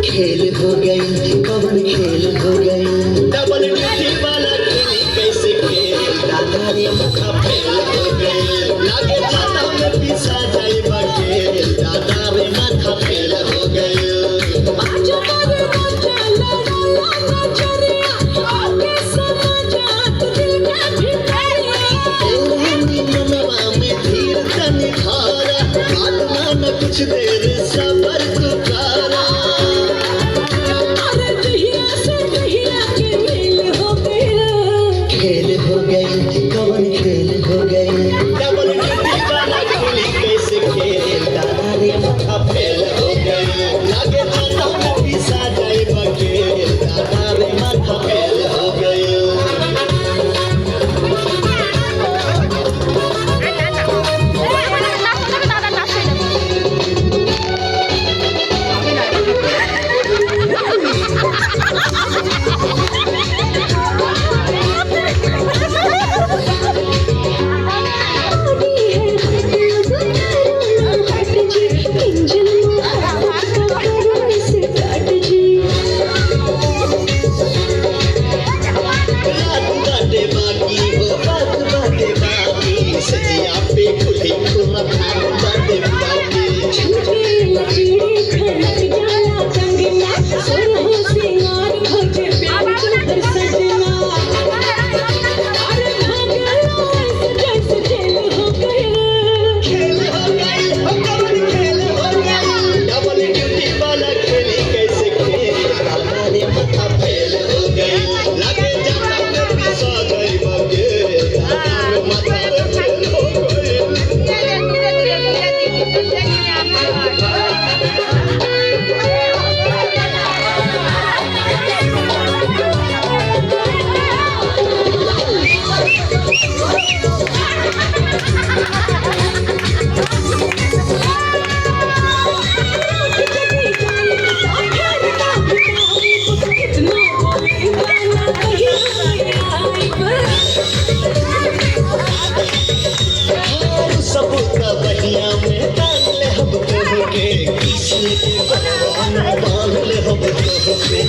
खेल हो गई कवन खेल हो गई डबल ड्यूटी वाला खेली कैसे खेल दादा रे माथा फेल हो गई लागे जाता में पीछा जाई बखेल दादा रे माथा फेल हो गई आज मारे मचा लड़ा नजरिया आके समझात दिल के भीतर मनवा में धीर तनी धारा आत्मा न कुछ देर सबर तू करा खेल हो गई कवन खेल हो गई डबल ड्यूटी वाला खेली कैसे खेल दादा रे माथा फेल हो गई लागे जाता में पीछा जाए बखेल दादा रे माथा फेल हो गई सजिया पे खुली खुला भाग बाटे बाटे छुटे लचीड़े खनक जाला कंगना सोनहो सिंगार खोजे प्यार कर सजना अरे भागला जैसे जेल हो गई खेल हो गई कवन खेल हो गई डबल ड्यूटी वाला खेली कैसे खेल हमारे माथा फेल हो गई लगे जाता में पिसा गई बगे माथा सबका बहिया में डाल ले हम के कृष्ण के बांध ले हम के